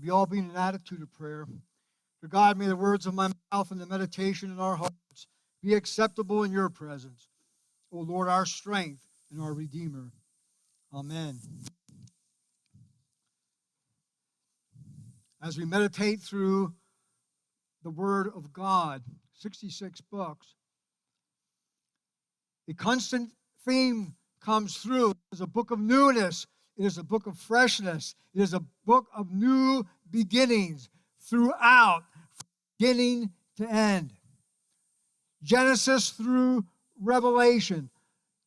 We all be in an attitude of prayer. Dear God, may the words of my mouth and the meditation in our hearts be acceptable in your presence. O Lord, our strength and our Redeemer. Amen. As we meditate through the Word of God, 66 books, the constant theme comes through. It is a book of newness. It is a book of freshness. It is a book of new beginnings throughout, from beginning to end. Genesis through Revelation.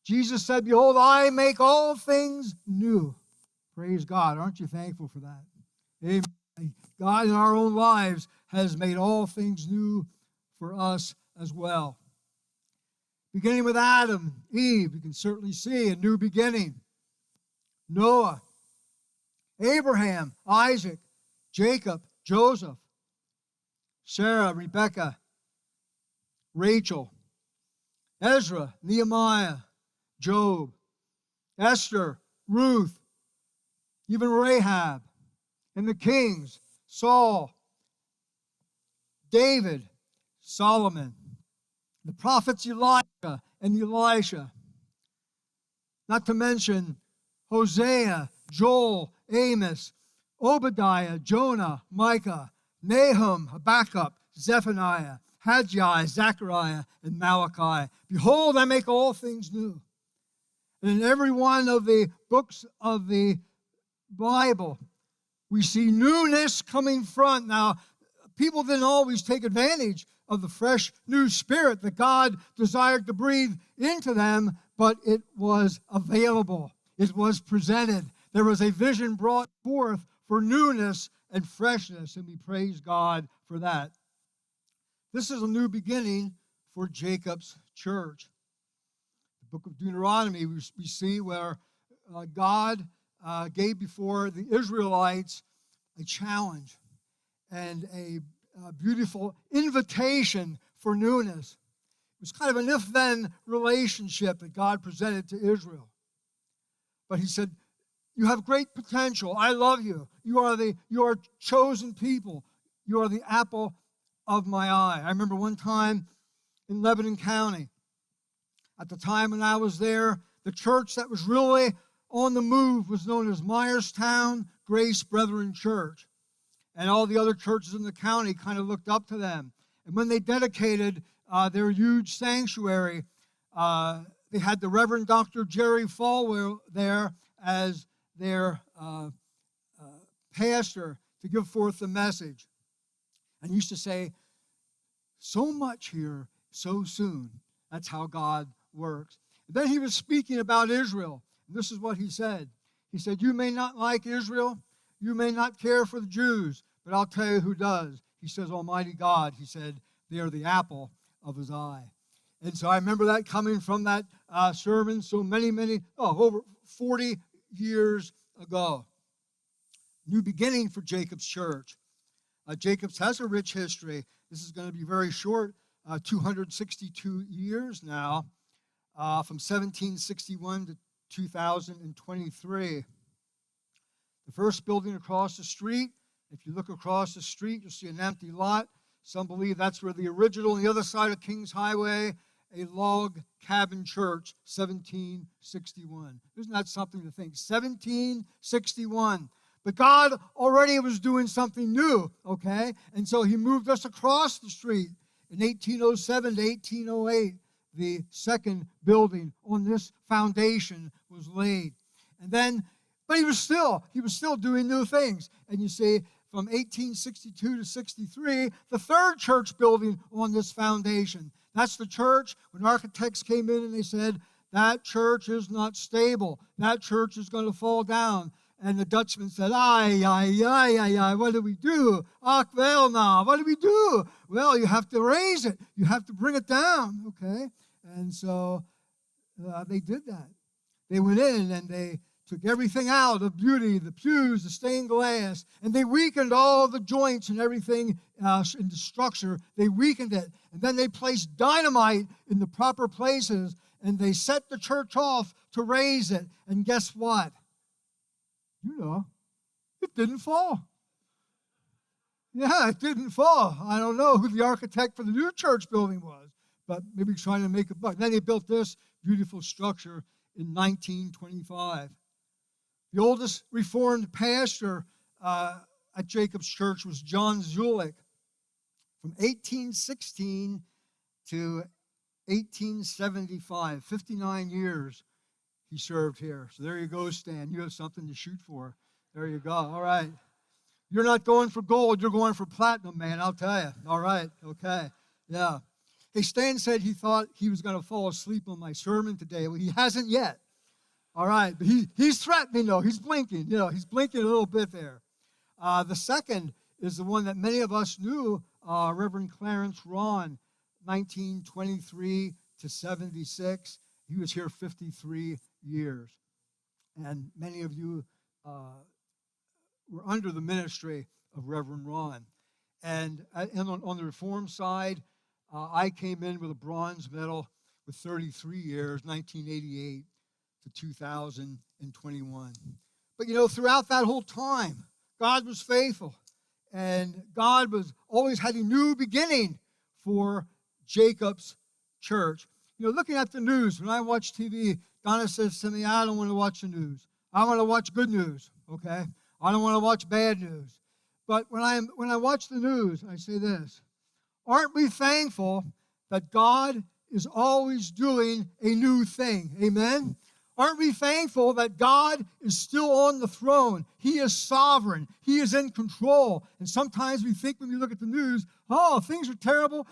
Jesus said, behold, I make all things new. Praise God. Aren't you thankful for that? Amen. God in our own lives has made all things new for us as well. Beginning with Adam, Eve, you can certainly see a new beginning. Noah, Abraham, Isaac, Jacob, Joseph, Sarah, Rebecca, Rachel, Ezra, Nehemiah, Job, Esther, Ruth, even Rahab, and the kings, Saul, David, Solomon, the prophets Elijah and Elisha, not to mention Hosea, Joel, Amos, Obadiah, Jonah, Micah, Nahum, Habakkuk, Zephaniah, Haggai, Zechariah, and Malachi. Behold, I make all things new. And in every one of the books of the Bible, we see newness coming front. Now, people didn't always take advantage of the fresh new spirit that God desired to breathe into them, but it was available. It was presented. There was a vision brought forth for newness and freshness, and we praise God for that. This is a new beginning for Jacob's church. The book of Deuteronomy, we see where God gave before the Israelites a challenge and a beautiful invitation for newness. It was kind of an if-then relationship that God presented to Israel. But he said, you have great potential. I love you. You are chosen people. You are the apple of my eye. I remember one time in Lebanon County, at the time when I was there, the church that was really on the move was known as Myerstown Grace Brethren Church. And all the other churches in the county kind of looked up to them. And when they dedicated their huge sanctuary, they had the Reverend Dr. Jerry Falwell there as their pastor to give forth the message. And used to say, so much here, so soon. That's how God works. And then he was speaking about Israel. And this is what he said. He said, you may not like Israel. You may not care for the Jews. But I'll tell you who does. He says, Almighty God. He said, they are the apple of his eye. And so I remember that coming from that sermon so over 40 years ago. New beginning for Jacob's church. Jacob's has a rich history. This is going to be very short, 262 years now, from 1761 to 2023. The first building across the street, if you look across the street, you'll see an empty lot. Some believe that's where the original, on the other side of Kings Highway, a log cabin church, 1761. Isn't that something to think? 1761. But God already was doing something new, okay? And so he moved us across the street. In 1807 to 1808, the second building on this foundation was laid. And then, but he was still doing new things. And you see, from 1862 to 63, the third church building on this foundation. That's the church, when architects came in and they said, that church is not stable. That church is going to fall down. And the Dutchman said, what do we do? Ach, wel nou, what do we do? Well, you have to raise it. You have to bring it down, okay? And so they did that. They went in and they took everything out of beauty, the pews, the stained glass, and they weakened all the joints and everything in the structure. They weakened it. And then they placed dynamite in the proper places, and they set the church off to raise it. And guess what? You know, it didn't fall. Yeah, it didn't fall. I don't know who the architect for the new church building was, but maybe trying to make a buck. Then they built this beautiful structure in 1925. The oldest Reformed pastor at Jacob's Church was John Zulick. From 1816 to 1875, 59 years he served here. So there you go, Stan. You have something to shoot for. There you go. All right. You're not going for gold. You're going for platinum, man. I'll tell you. All right. Okay. Yeah. Hey, Stan said he thought he was going to fall asleep on my sermon today. Well, he hasn't yet. All right. But he's threatening, though. He's blinking. He's blinking a little bit there. The second is the one that many of us knew, Reverend Clarence Ron, 1923 to 76. He was here 53 years. And many of you were under the ministry of Reverend Ron. And on the Reform side, I came in with a bronze medal with 33 years, 1988 to 2021. But throughout that whole time, God was faithful. And God was always had a new beginning for Jacob's church. Looking at the news, when I watch TV, Donna says to me, I don't want to watch the news. I want to watch good news, okay? I don't want to watch bad news. But when I watch the news, I say this: aren't we thankful that God is always doing a new thing? Amen? Aren't we thankful that God is still on the throne? He is sovereign. He is in control. And sometimes we think when we look at the news, oh, things are terrible.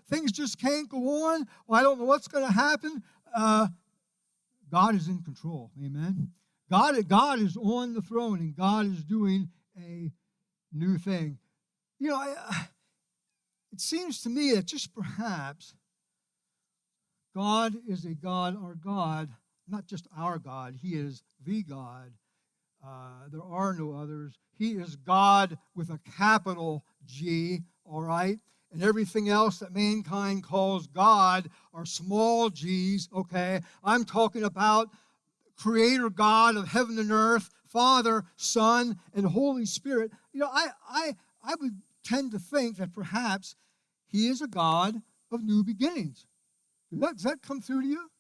Things just can't go on. Well, I don't know what's going to happen. God is in control. Amen? God is on the throne, and God is doing a new thing. It seems to me that just perhaps God is a God, our God, not just our God. He is the God. There are no others. He is God with a capital G, all right? And everything else that mankind calls God are small g's, okay? I'm talking about Creator God of heaven and earth, Father, Son, and Holy Spirit. I would tend to think that perhaps He is a God of new beginnings. Does that come through to you?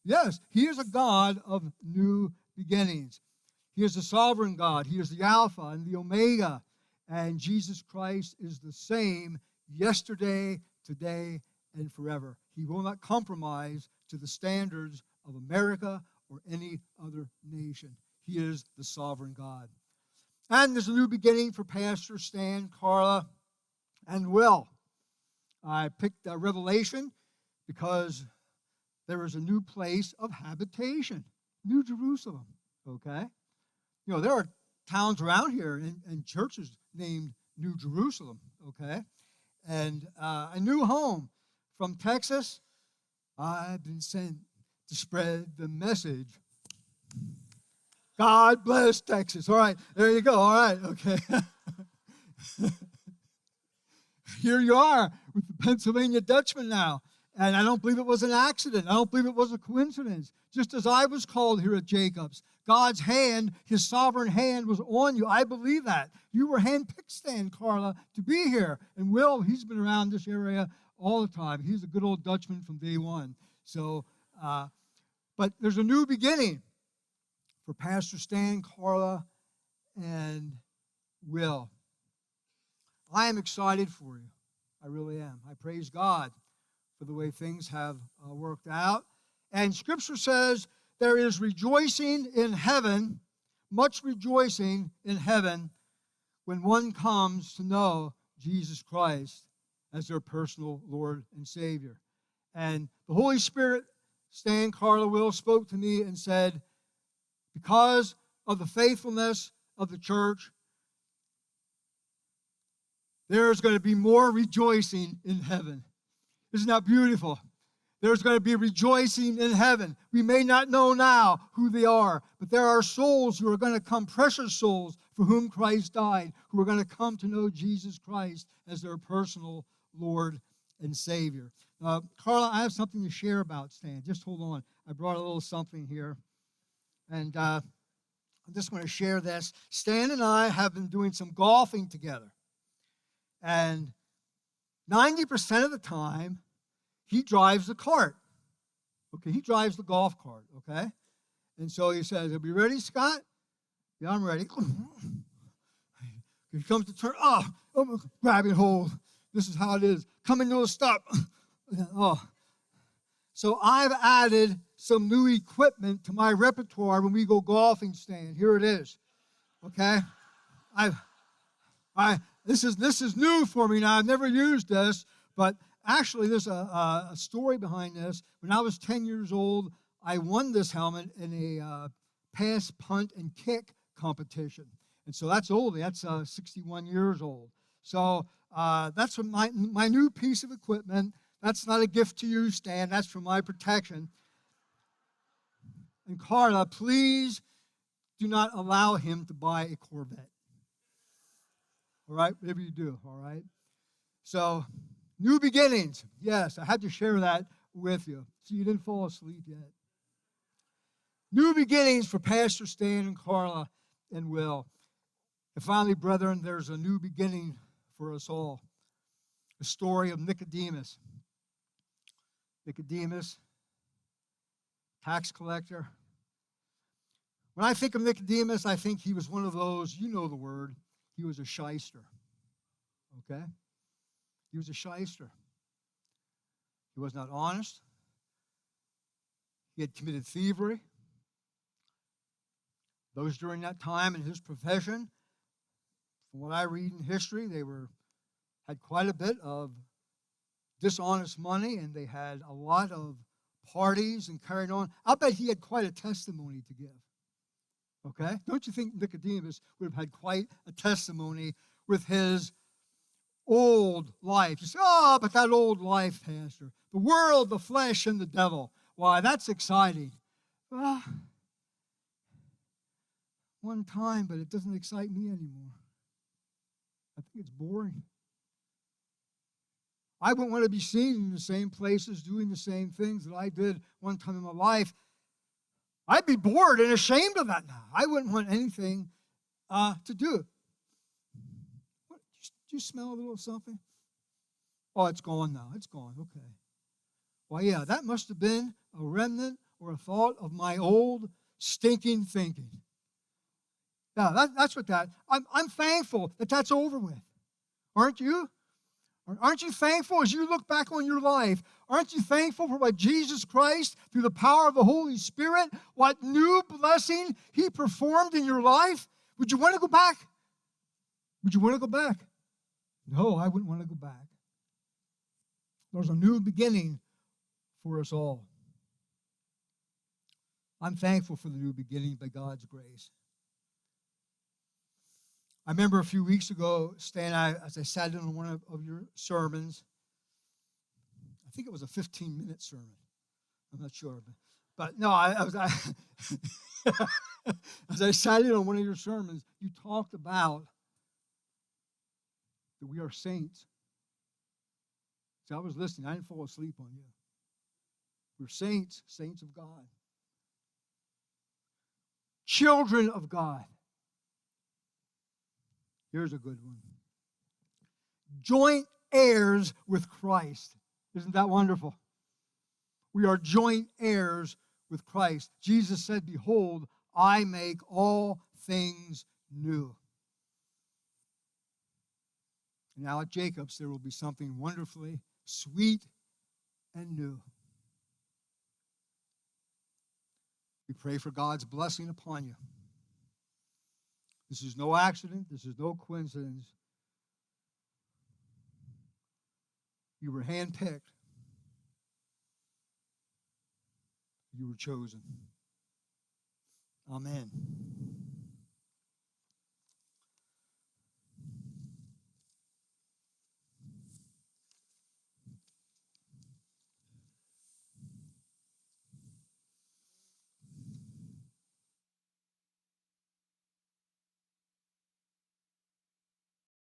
Yes, He is a God of new beginnings. He is the sovereign God. He is the Alpha and the Omega. And Jesus Christ is the same yesterday, today, and forever. He will not compromise to the standards of America or any other nation. He is the sovereign God. And there's a new beginning for Pastor Stan, Carla, and Will. I picked Revelation because there is a new place of habitation, New Jerusalem, okay? There are towns around here and churches named New Jerusalem, okay? And a new home from Texas. I've been sent to spread the message. God bless Texas. All right, there you go. All right, okay. Here you are with the Pennsylvania Dutchman now. And I don't believe it was an accident. I don't believe it was a coincidence. Just as I was called here at Jacob's, God's hand, His sovereign hand was on you. I believe that. You were handpicked, Stan, Carla, to be here. And Will, he's been around this area all the time. He's a good old Dutchman from day one. So, but there's a new beginning for Pastor Stan, Carla, and Will. I am excited for you. I really am. I praise God for the way things have worked out. And Scripture says there is rejoicing in heaven, much rejoicing in heaven, when one comes to know Jesus Christ as their personal Lord and Savior. And the Holy Spirit, Stan, Carla, Will, spoke to me and said, because of the faithfulness of the church, there's going to be more rejoicing in heaven. Isn't that beautiful? There's going to be rejoicing in heaven. We may not know now who they are, but there are souls who are going to come, precious souls for whom Christ died, who are going to come to know Jesus Christ as their personal Lord and Savior. Carla, I have something to share about Stan. Just hold on. I brought a little something here. And I just want to share this. Stan and I have been doing some golfing together. And 90% of the time, he drives the cart. Okay, he drives the golf cart, okay? And so he says, are we ready, Scott? Yeah, I'm ready. He comes to turn, grabbing hold. This is how it is. Coming to a stop. Oh. So I've added some new equipment to my repertoire when we go golfing, Stan. Here it is. Okay? This is new for me now. I've never used this, but actually there's a story behind this. When I was 10 years old, I won this helmet in a pass, punt, and kick competition. And so that's old. That's 61 years old. So that's my new piece of equipment. That's not a gift to you, Stan. That's for my protection. And Carla, please do not allow him to buy a Corvette. All right? Whatever you do, all right? So, new beginnings. Yes, I had to share that with you. So you didn't fall asleep yet. New beginnings for Pastor Stan and Carla and Will. And finally, brethren, there's a new beginning for us all. The story of Nicodemus. Nicodemus, tax collector. When I think of Nicodemus, I think he was one of those, you know the word, he was a shyster. Okay? He was a shyster. He was not honest. He had committed thievery. Those during that time in his profession, from what I read in history, they had quite a bit of dishonest money, and they had a lot of parties and carried on. I'll bet he had quite a testimony to give. Okay? Don't you think Nicodemus would have had quite a testimony with his old life? You say, but that old life, Pastor. The world, the flesh, and the devil. Why, that's exciting. Well, one time, but it doesn't excite me anymore. I think it's boring. I wouldn't want to be seen in the same places doing the same things that I did one time in my life. I'd be bored and ashamed of that now. I wouldn't want anything to do. What, do you smell a little something? Oh, it's gone now. It's gone. Okay. Well, yeah, that must have been a remnant or a thought of my old stinking thinking. Yeah, that's what that. I'm thankful that that's over with. Aren't you? Aren't you thankful as you look back on your life? Aren't you thankful for what Jesus Christ, through the power of the Holy Spirit, what new blessing He performed in your life? Would you want to go back? Would you want to go back? No, I wouldn't want to go back. There's a new beginning for us all. I'm thankful for the new beginning by God's grace. I remember a few weeks ago, Stan, as I sat in on one of your sermons, I think it was a 15-minute sermon. I'm not sure. But no, as I sat in on one of your sermons, you talked about that we are saints. So I was listening. I didn't fall asleep on you. We're saints, saints of God. Children of God. Here's a good one. Joint heirs with Christ. Isn't that wonderful? We are joint heirs with Christ. Jesus said, behold, I make all things new. Now at Jacob's, there will be something wonderfully sweet and new. We pray for God's blessing upon you. This is no accident. This is no coincidence. You were handpicked. You were chosen. Amen.